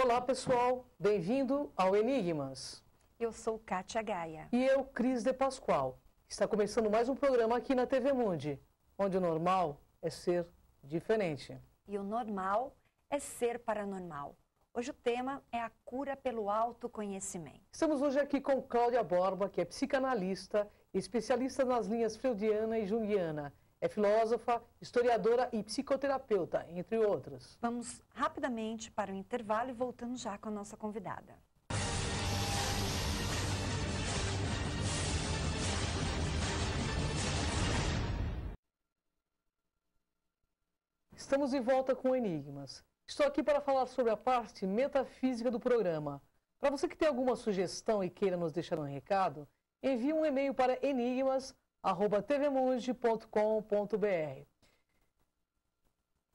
Olá, pessoal. Bem-vindo ao Enigmas. Eu sou Kátia Gaia. E eu, Cris de Pascoal. Está começando mais um programa aqui na TV Mundi, onde o normal é ser diferente. E o normal é ser paranormal. Hoje o tema é a cura pelo autoconhecimento. Estamos hoje aqui com Cláudia Borba, que é psicanalista, especialista nas linhas freudiana e junguiana. É filósofa, historiadora e psicoterapeuta, entre outras. Vamos rapidamente para o intervalo e voltamos já com a nossa convidada. Estamos de volta com Enigmas. Estou aqui para falar sobre a parte metafísica do programa. Para você que tem alguma sugestão e queira nos deixar um recado, envie um e-mail para enigmas@tvmundi.com.br.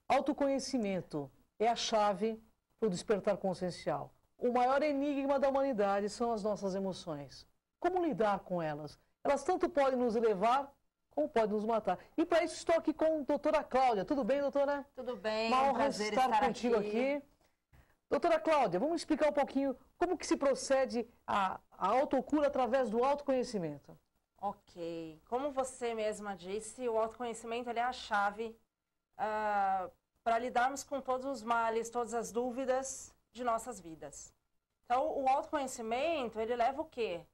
Autoconhecimento é a chave para o despertar consciencial. O maior enigma da humanidade são as nossas emoções. Como lidar com elas? Elas tanto podem nos elevar, como podem nos matar. E para isso estou aqui com a doutora Cláudia. Tudo bem, doutora? Tudo bem, Uma honra prazer estar contigo aqui. Doutora Cláudia, vamos explicar um pouquinho como que se procede a autocura através do autoconhecimento. Ok. Como você mesma disse, o autoconhecimento ele é a chave para lidarmos com todos os males, todas as dúvidas de nossas vidas. Então, o autoconhecimento, ele leva o quê?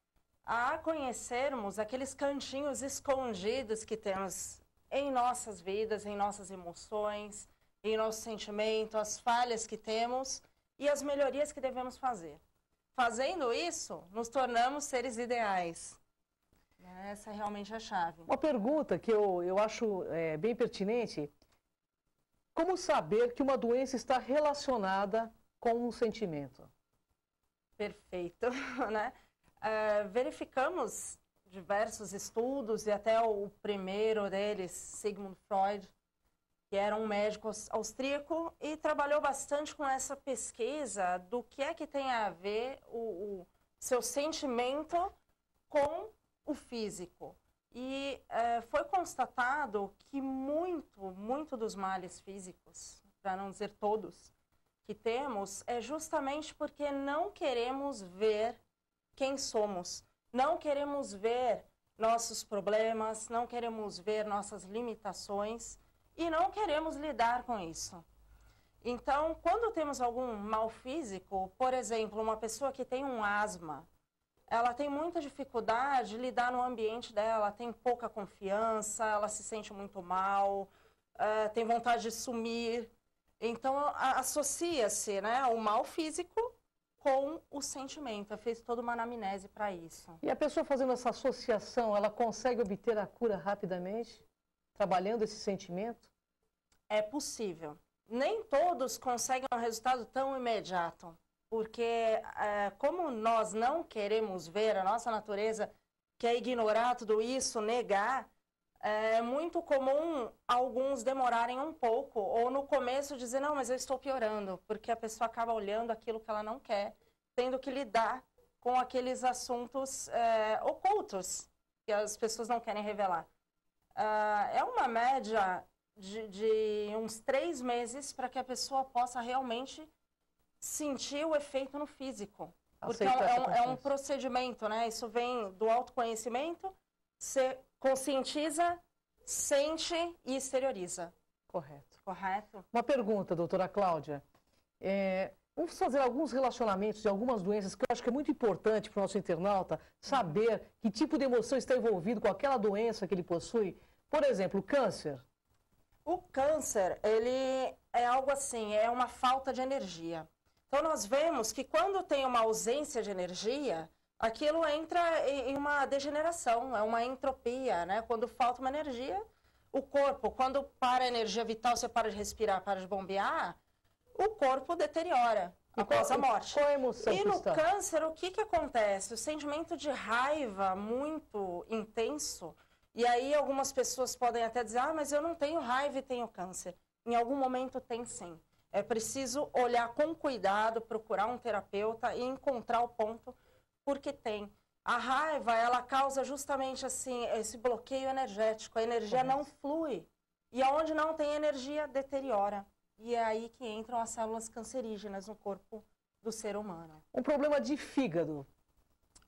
A conhecermos aqueles cantinhos escondidos que temos em nossas vidas, em nossas emoções, em nosso sentimento, as falhas que temos e as melhorias que devemos fazer. Fazendo isso, nos tornamos seres ideais. Essa é realmente a chave. Uma pergunta que eu acho bem pertinente. Como saber que uma doença está relacionada com um sentimento? Perfeito, né? Verificamos diversos estudos e até o primeiro deles, Sigmund Freud, que era um médico austríaco e trabalhou bastante com essa pesquisa do que é que tem a ver o seu sentimento com o físico. E foi constatado que muito dos males físicos, para não dizer todos, que temos, é justamente porque não queremos ver quem somos. Não queremos ver nossos problemas, não queremos ver nossas limitações e não queremos lidar com isso. Então, quando temos algum mal físico, por exemplo, uma pessoa que tem um asma, ela tem muita dificuldade de lidar no ambiente dela, tem pouca confiança, ela se sente muito mal, tem vontade de sumir. Então, associa-se, né, o mal físico com o sentimento. É feito toda uma anamnese para isso. E a pessoa fazendo essa associação, ela consegue obter a cura rapidamente? Trabalhando esse sentimento? É possível. Nem todos conseguem um resultado tão imediato. Porque como nós não queremos ver a nossa natureza, que é ignorar tudo isso, negar, é muito comum alguns demorarem um pouco, ou no começo dizer, não, mas eu estou piorando, porque a pessoa acaba olhando aquilo que ela não quer, tendo que lidar com aqueles assuntos ocultos, que as pessoas não querem revelar. É uma média de uns 3 meses para que a pessoa possa realmente sentir o efeito no físico. Porque é um procedimento, né? Isso vem do autoconhecimento, você conscientiza, sente e exterioriza. Correto. Correto? Uma pergunta, doutora Cláudia. Vamos fazer alguns relacionamentos de algumas doenças que eu acho que é muito importante para o nosso internauta saber que tipo de emoção está envolvido com aquela doença que ele possui. Por exemplo, o câncer. O câncer, ele é algo assim, é uma falta de energia. Então, nós vemos que quando tem uma ausência de energia, aquilo entra em uma degeneração, é uma entropia, né? Quando falta uma energia, o corpo, quando para a energia vital, você para de respirar, para de bombear, o corpo deteriora após a morte. Qual a emoção e que no está? câncer, o que acontece? O sentimento de raiva muito intenso, e aí algumas pessoas podem até dizer, mas eu não tenho raiva e tenho câncer. Em algum momento tem sim. É preciso olhar com cuidado, procurar um terapeuta e encontrar o ponto, porque tem. A raiva, ela causa justamente assim, esse bloqueio energético. A energia não flui. E aonde não tem energia, deteriora. E é aí que entram as células cancerígenas no corpo do ser humano. Um problema de fígado.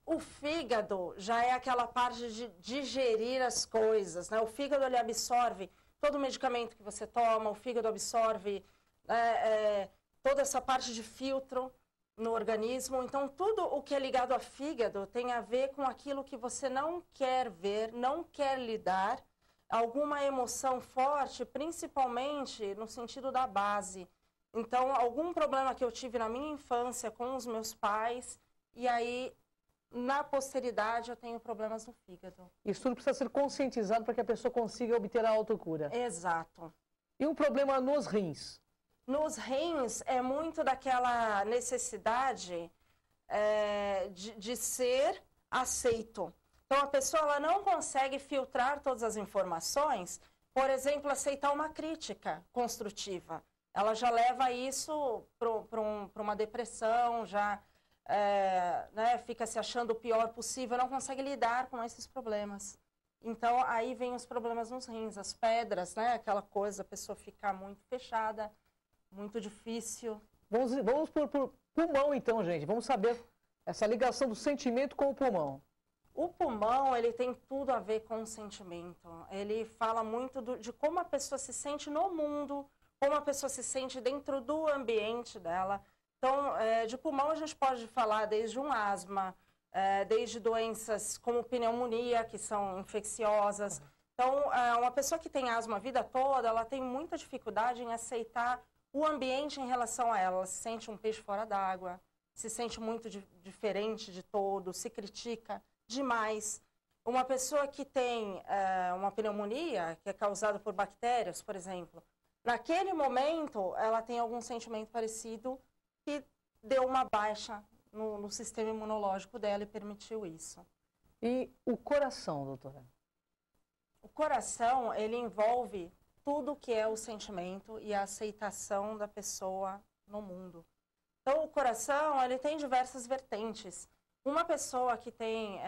O fígado já é aquela parte de digerir as coisas, né? O fígado ele absorve todo o medicamento que você toma, o fígado absorve toda essa parte de filtro no organismo. Então, tudo o que é ligado a fígado tem a ver com aquilo que você não quer ver, não quer lidar, alguma emoção forte, principalmente no sentido da base. Então, algum problema que eu tive na minha infância com os meus pais, e aí, na posteridade, eu tenho problemas no fígado. Isso tudo precisa ser conscientizado para que a pessoa consiga obter a autocura. Exato. E um problema nos rins. Nos rins é muito daquela necessidade de ser aceito. Então, a pessoa ela não consegue filtrar todas as informações, por exemplo, aceitar uma crítica construtiva. Ela já leva isso para uma depressão, já fica se achando o pior possível, não consegue lidar com esses problemas. Então, aí vem os problemas nos rins, as pedras, né? Aquela coisa, a pessoa ficar muito fechada, muito difícil. Vamos por pulmão, então, gente. Vamos saber essa ligação do sentimento com o pulmão. O pulmão, ele tem tudo a ver com o sentimento. Ele fala muito de como a pessoa se sente no mundo, como a pessoa se sente dentro do ambiente dela. Então, de pulmão a gente pode falar desde um asma, desde doenças como pneumonia, que são infecciosas. Então, uma pessoa que tem asma a vida toda, ela tem muita dificuldade em aceitar o ambiente em relação a ela. Ela se sente um peixe fora d'água, se sente muito diferente de todo, se critica demais. Uma pessoa que tem uma pneumonia, que é causada por bactérias, por exemplo, naquele momento ela tem algum sentimento parecido que deu uma baixa no sistema imunológico dela e permitiu isso. E o coração, doutora? O coração, ele envolve tudo que é o sentimento e a aceitação da pessoa no mundo. Então, o coração, ele tem diversas vertentes. Uma pessoa que tem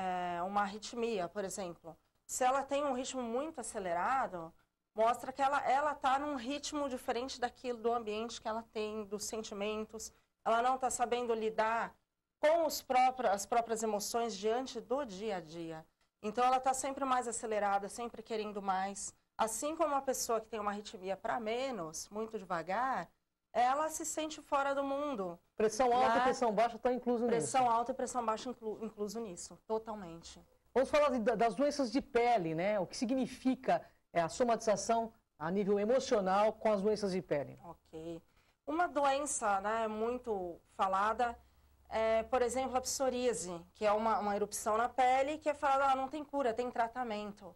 uma arritmia, por exemplo, se ela tem um ritmo muito acelerado, mostra que ela está num ritmo diferente daquilo, do ambiente que ela tem, dos sentimentos. Ela não está sabendo lidar com as próprias emoções diante do dia a dia. Então, ela está sempre mais acelerada, sempre querendo mais. Assim como uma pessoa que tem uma arritmia para menos, muito devagar, ela se sente fora do mundo. Pressão alta e pressão baixa está incluso nisso. Pressão alta e pressão baixa incluso nisso, totalmente. Vamos falar das doenças de pele, né? O que significa a somatização a nível emocional com as doenças de pele. Ok. Uma doença, né, muito falada é, por exemplo, a psoríase, que é uma erupção na pele que é falada, não tem cura, tem tratamento.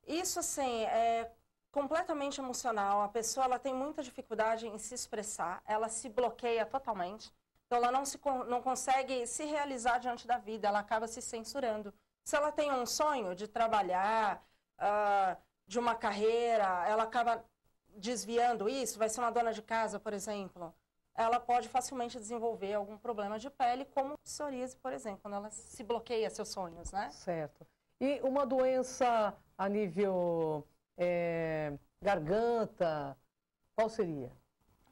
Isso, assim, é completamente emocional. A pessoa ela tem muita dificuldade em se expressar, ela se bloqueia totalmente. Então, ela não consegue se realizar diante da vida, ela acaba se censurando. Se ela tem um sonho de trabalhar, de uma carreira, ela acaba desviando isso, vai ser uma dona de casa, por exemplo, ela pode facilmente desenvolver algum problema de pele, como psoríase, por exemplo, quando ela se bloqueia seus sonhos, né? Certo. E uma doença a nível garganta, qual seria?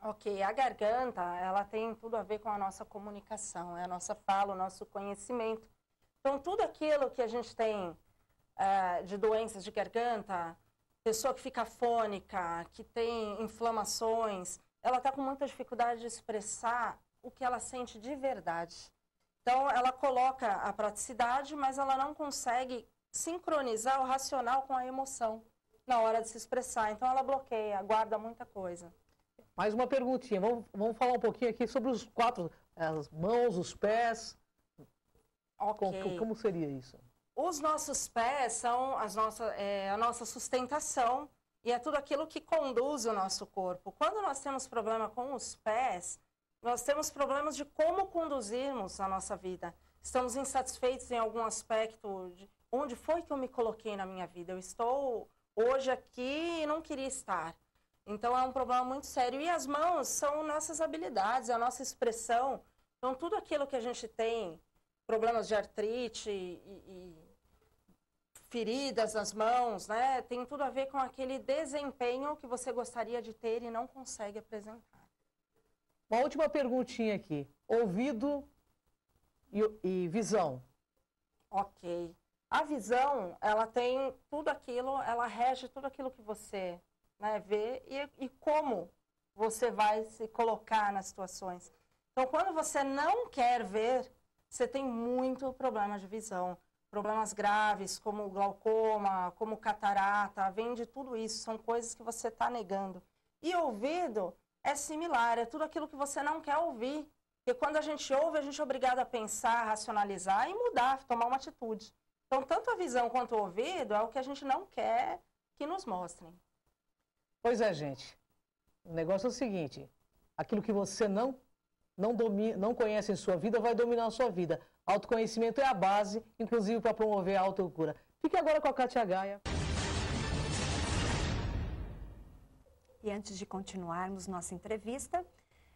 Ok, a garganta, ela tem tudo a ver com a nossa comunicação, é a nossa fala, o nosso conhecimento. Então, tudo aquilo que a gente tem de doenças de garganta, pessoa que fica afônica, que tem inflamações, ela está com muita dificuldade de expressar o que ela sente de verdade. Então, ela coloca a praticidade, mas ela não consegue sincronizar o racional com a emoção na hora de se expressar. Então, ela bloqueia, guarda muita coisa. Mais uma perguntinha. Vamos falar um pouquinho aqui sobre os quatro, as mãos, os pés. Ok. Como seria isso? Os nossos pés são a nossa sustentação e é tudo aquilo que conduz o nosso corpo. Quando nós temos problema com os pés, nós temos problemas de como conduzirmos a nossa vida. Estamos insatisfeitos em algum aspecto de onde foi que eu me coloquei na minha vida. Eu estou hoje aqui e não queria estar. Então, é um problema muito sério. E as mãos são nossas habilidades, a nossa expressão. Então, tudo aquilo que a gente tem, problemas de artrite e feridas nas mãos, né? Tem tudo a ver com aquele desempenho que você gostaria de ter e não consegue apresentar. Uma última perguntinha aqui. Ouvido e visão. Ok. A visão, ela tem tudo aquilo, ela rege tudo aquilo que você, né, vê e como você vai se colocar nas situações. Então, quando você não quer ver, você tem muito problema de visão. Problemas graves, como glaucoma, como catarata, vem de tudo isso. São coisas que você está negando. E ouvido é similar, é tudo aquilo que você não quer ouvir. Porque quando a gente ouve, a gente é obrigado a pensar, racionalizar e mudar, tomar uma atitude. Então, tanto a visão quanto o ouvido é o que a gente não quer que nos mostrem. Pois é, gente. O negócio é o seguinte, aquilo que você não conhece em sua vida vai dominar a sua vida. Autoconhecimento é a base, inclusive para promover a autocura. Fique agora com a Kátia Gaia. E antes de continuarmos nossa entrevista,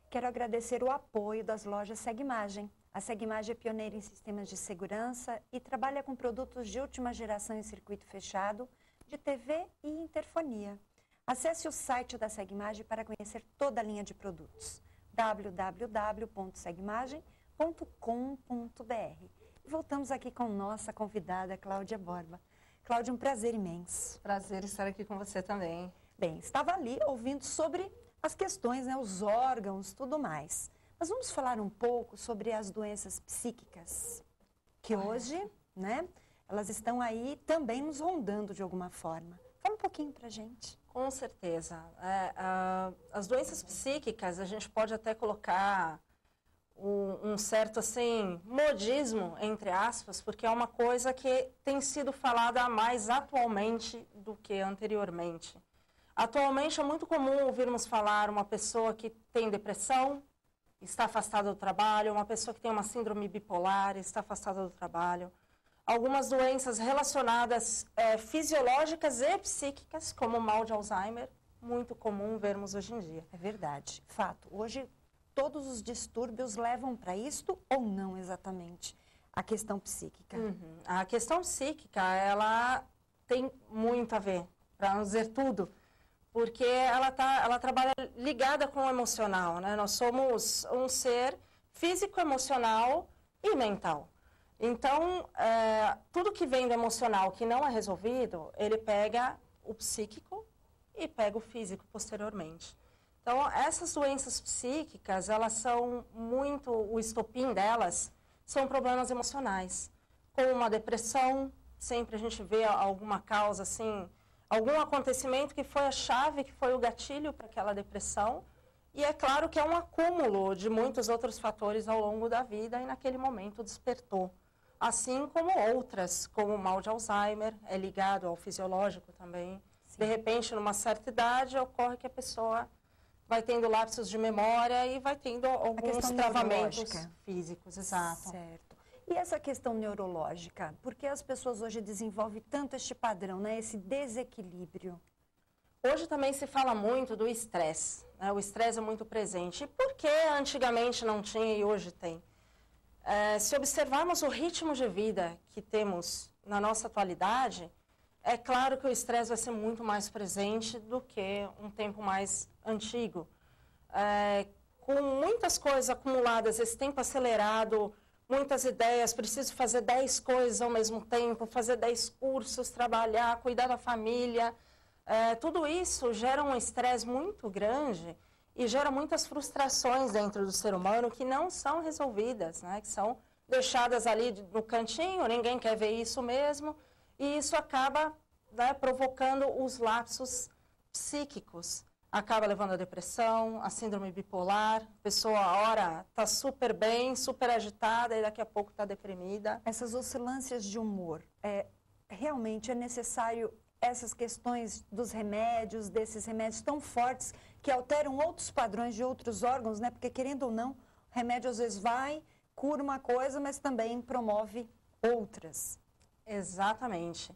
quero agradecer o apoio das lojas Segmagem. A Segmagem é pioneira em sistemas de segurança e trabalha com produtos de última geração em circuito fechado, de TV e interfonia. Acesse o site da Segmagem para conhecer toda a linha de produtos. www.segmagem.com.br. E voltamos aqui com nossa convidada, Cláudia Borba. Cláudia, um prazer imenso. Prazer estar aqui com você também. Bem, estava ali ouvindo sobre as questões, né, os órgãos, tudo mais. Mas vamos falar um pouco sobre as doenças psíquicas, que hoje, né, elas estão aí também nos rondando de alguma forma. Fala um pouquinho pra gente. Com certeza. As doenças psíquicas, a gente pode até colocar um certo, assim, modismo, entre aspas, porque é uma coisa que tem sido falada mais atualmente do que anteriormente. Atualmente é muito comum ouvirmos falar uma pessoa que tem depressão, está afastada do trabalho, uma pessoa que tem uma síndrome bipolar, está afastada do trabalho. Algumas doenças relacionadas fisiológicas e psíquicas, como o mal de Alzheimer, muito comum vermos hoje em dia. É verdade, fato. Hoje, todos os distúrbios levam para isto ou não exatamente? A questão psíquica. A questão psíquica, ela tem muito a ver, para não dizer tudo, porque ela trabalha ligada com o emocional, né? Nós somos um ser físico, emocional e mental. Então, tudo que vem do emocional que não é resolvido, ele pega o psíquico e pega o físico posteriormente. Então, essas doenças psíquicas, elas são muito, o estopim delas são problemas emocionais, como uma depressão, sempre a gente vê alguma causa assim, algum acontecimento que foi a chave, que foi o gatilho para aquela depressão, e é claro que é um acúmulo de muitos outros fatores ao longo da vida e naquele momento despertou. Assim como outras, como o mal de Alzheimer, é ligado ao fisiológico também. Sim. De repente, numa certa idade, ocorre que a pessoa vai tendo lapsos de memória e vai tendo alguns travamentos físicos. Exato. Certo. E essa questão neurológica, por que as pessoas hoje desenvolvem tanto este padrão, né, esse desequilíbrio? Hoje também se fala muito do estresse, né? O estresse é muito presente. E por que antigamente não tinha e hoje tem? Se observarmos o ritmo de vida que temos na nossa atualidade, é claro que o estresse vai ser muito mais presente do que um tempo mais antigo. Com muitas coisas acumuladas, esse tempo acelerado, muitas ideias, preciso fazer 10 coisas ao mesmo tempo, fazer 10 cursos, trabalhar, cuidar da família. Tudo isso gera um estresse muito grande e gera muitas frustrações dentro do ser humano que não são resolvidas, né? Que são deixadas ali no cantinho, ninguém quer ver isso mesmo, e isso acaba, né, provocando os lapsos psíquicos. Acaba levando a depressão, a síndrome bipolar, a pessoa, a hora, está super bem, super agitada e daqui a pouco está deprimida. Essas oscilâncias de humor, realmente é necessário essas questões dos remédios, desses remédios tão fortes que alteram outros padrões de outros órgãos, né? Porque, querendo ou não, o remédio às vezes vai, cura uma coisa, mas também promove outras. Exatamente.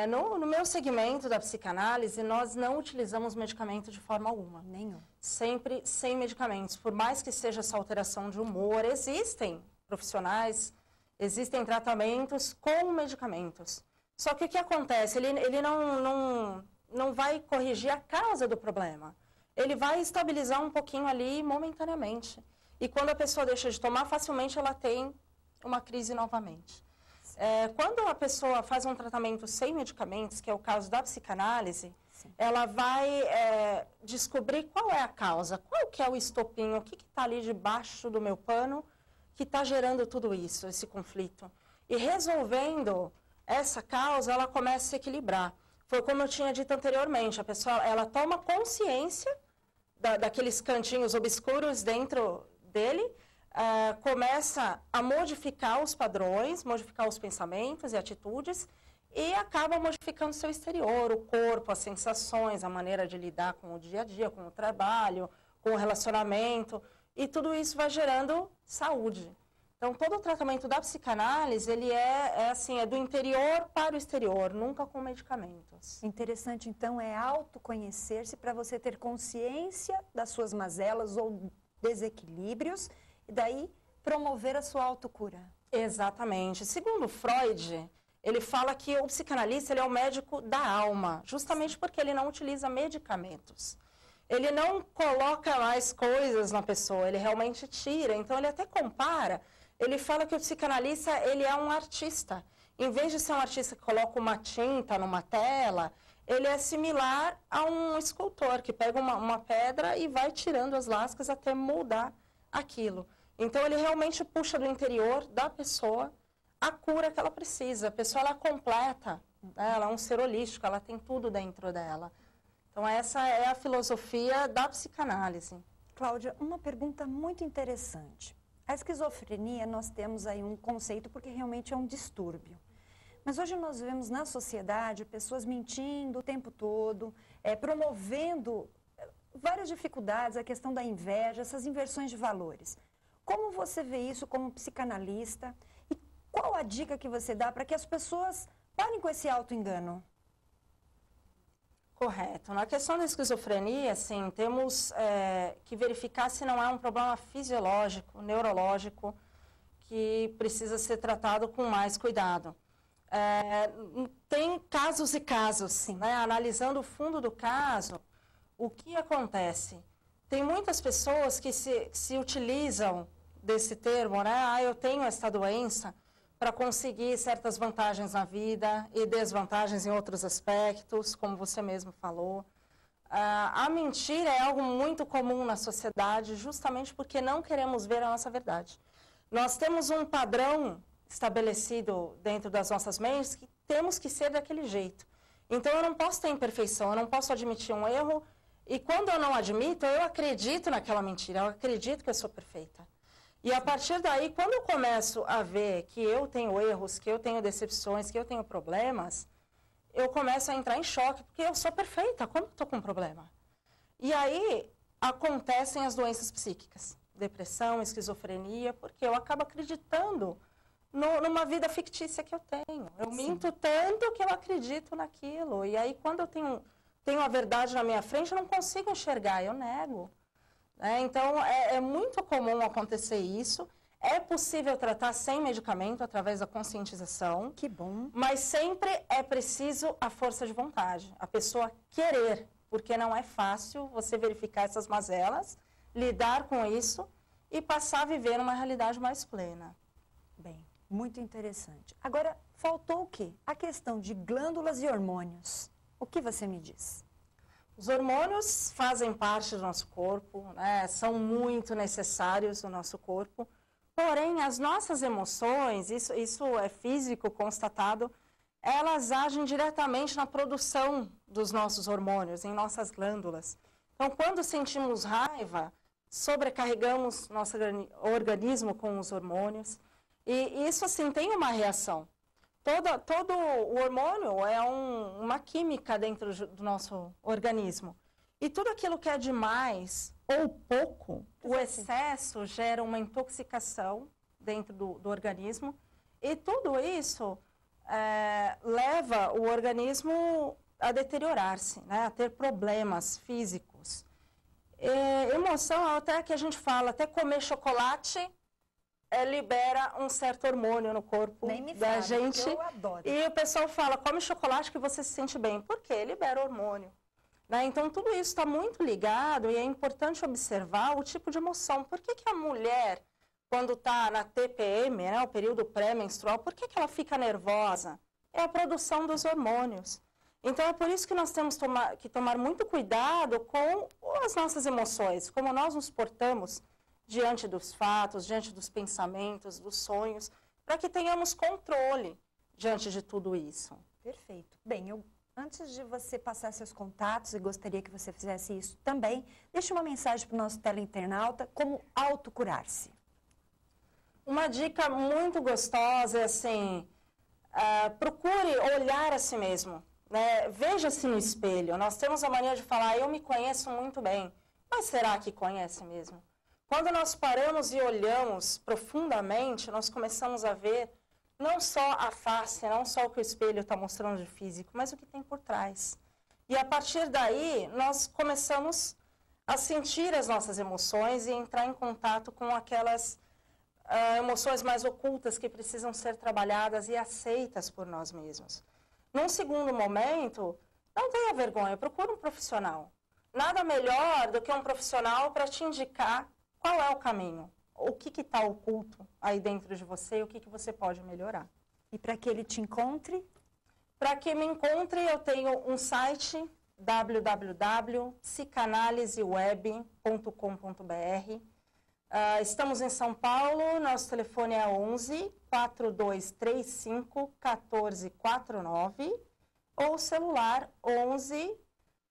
No meu segmento da psicanálise, nós não utilizamos medicamento de forma alguma. Nenhum. Sempre sem medicamentos. Por mais que seja essa alteração de humor, existem profissionais, existem tratamentos com medicamentos. Só que o que acontece? Ele não vai corrigir a causa do problema. ele vai estabilizar um pouquinho ali momentaneamente. E quando a pessoa deixa de tomar, facilmente ela tem uma crise novamente. Quando a pessoa faz um tratamento sem medicamentos, que é o caso da psicanálise, sim, ela vai descobrir qual é a causa, qual que é o estopim, o que está ali debaixo do meu pano que está gerando tudo isso, esse conflito. E resolvendo essa causa, ela começa a se equilibrar. Foi como eu tinha dito anteriormente, a pessoa ela toma consciência daqueles cantinhos obscuros dentro dele, começa a modificar os padrões, modificar os pensamentos e atitudes e acaba modificando seu exterior, o corpo, as sensações, a maneira de lidar com o dia a dia, com o trabalho, com o relacionamento, e tudo isso vai gerando saúde. Então, todo o tratamento da psicanálise, ele é do interior para o exterior, nunca com medicamentos. Interessante, então, é autoconhecer-se para você ter consciência das suas mazelas ou desequilíbrios e daí promover a sua autocura. Exatamente. Segundo Freud, ele fala que o psicanalista ele é o médico da alma, justamente porque ele não utiliza medicamentos. Ele não coloca mais coisas na pessoa, ele realmente tira. Então, ele até compara. Ele fala que o psicanalista, ele é um artista. Em vez de ser um artista que coloca uma tinta numa tela, ele é similar a um escultor, que pega uma pedra e vai tirando as lascas até moldar aquilo. Então, ele realmente puxa do interior da pessoa a cura que ela precisa. A pessoa, ela é completa, né? Ela é um ser holístico, ela tem tudo dentro dela. Então, essa é a filosofia da psicanálise. Cláudia, uma pergunta muito interessante. A esquizofrenia, nós temos aí um conceito porque realmente é um distúrbio. Mas hoje nós vemos na sociedade pessoas mentindo o tempo todo, promovendo várias dificuldades, a questão da inveja, essas inversões de valores. Como você vê isso como psicanalista e qual a dica que você dá para que as pessoas parem com esse auto-engano? Correto. Na questão da esquizofrenia, sim, temos que verificar se não é um problema fisiológico, neurológico, que precisa ser tratado com mais cuidado. Tem casos e casos, sim, né? Analisando o fundo do caso, o que acontece? Tem muitas pessoas que se utilizam desse termo, né? Eu tenho esta doença, para conseguir certas vantagens na vida e desvantagens em outros aspectos, como você mesmo falou. A mentira é algo muito comum na sociedade, justamente porque não queremos ver a nossa verdade. Nós temos um padrão estabelecido dentro das nossas mentes que temos que ser daquele jeito. Então, eu não posso ter imperfeição, eu não posso admitir um erro, e quando eu não admito, eu acredito naquela mentira, eu acredito que eu sou perfeita. E a partir daí, quando eu começo a ver que eu tenho erros, que eu tenho decepções, que eu tenho problemas, eu começo a entrar em choque, porque eu sou perfeita, como eu estou com um problema? E aí acontecem as doenças psíquicas, depressão, esquizofrenia, porque eu acabo acreditando numa vida fictícia que eu tenho. Eu minto tanto que eu acredito naquilo. E aí, quando eu tenho a verdade na minha frente, eu não consigo enxergar, eu nego. Então, é muito comum acontecer isso. É possível tratar sem medicamento, através da conscientização. Que bom. Mas sempre é preciso a força de vontade, a pessoa querer, porque não é fácil você verificar essas mazelas, lidar com isso e passar a viver uma realidade mais plena. Bem, muito interessante. Agora, faltou o quê? A questão de glândulas e hormônios. O que você me diz? Os hormônios fazem parte do nosso corpo, né? São muito necessários no nosso corpo, porém as nossas emoções, isso é físico, constatado, elas agem diretamente na produção dos nossos hormônios, em nossas glândulas. Então, quando sentimos raiva, sobrecarregamos nosso organismo com os hormônios, e isso, assim, tem uma reação. Todo o hormônio é uma química dentro do nosso organismo. E tudo aquilo que é demais ou pouco, o excesso gera uma intoxicação dentro do organismo. E tudo isso leva o organismo a deteriorar-se, né? A ter problemas físicos. Emoção, até que a gente fala, até comer chocolate libera um certo hormônio no corpo da gente. Eu adoro. E o pessoal fala, come chocolate que você se sente bem. Por quê? Libera hormônio. né? Então, tudo isso está muito ligado e é importante observar o tipo de emoção. Por que que a mulher, quando está na TPM, né, o período pré-menstrual, por que que ela fica nervosa? É a produção dos hormônios. Então, é por isso que nós temos que tomar muito cuidado com as nossas emoções, como nós nos portamos diante dos fatos, diante dos pensamentos, dos sonhos, para que tenhamos controle diante de tudo isso. Perfeito. Bem, antes de você passar seus contatos, e gostaria que você fizesse isso também, deixe uma mensagem para o nosso teleinternauta, como autocurar-se. Uma dica muito gostosa é assim, procure olhar a si mesmo, né? Veja-se no espelho. Nós temos a mania de falar, eu me conheço muito bem, mas será que conhece mesmo? Quando nós paramos e olhamos profundamente, nós começamos a ver não só a face, não só o que o espelho está mostrando de físico, mas o que tem por trás. E a partir daí, nós começamos a sentir as nossas emoções e entrar em contato com aquelas emoções mais ocultas que precisam ser trabalhadas e aceitas por nós mesmos. Num segundo momento, não tenha vergonha, procure um profissional. Nada melhor do que um profissional para te indicar qual é o caminho. O que está oculto aí dentro de você e o que você pode melhorar. E para que ele te encontre? Para que me encontre, eu tenho um site www.psicanaliseweb.com.br. Estamos em São Paulo, nosso telefone é 11 4235 1449 ou celular 11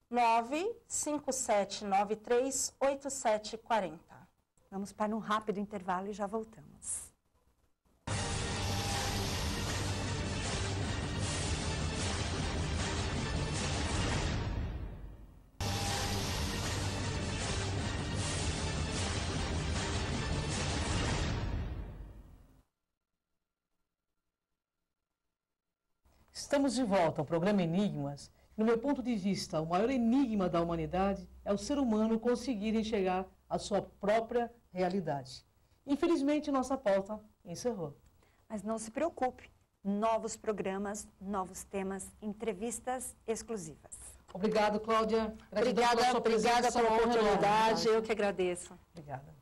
95793 8740. Vamos para um rápido intervalo e já voltamos. Estamos de volta ao programa Enigmas. No meu ponto de vista, o maior enigma da humanidade é o ser humano conseguir enxergar a sua própria realidade. Infelizmente, nossa pauta encerrou. Mas não se preocupe, novos programas, novos temas, entrevistas exclusivas. Obrigado, Cláudia. Obrigada pela oportunidade, eu que agradeço. Obrigada.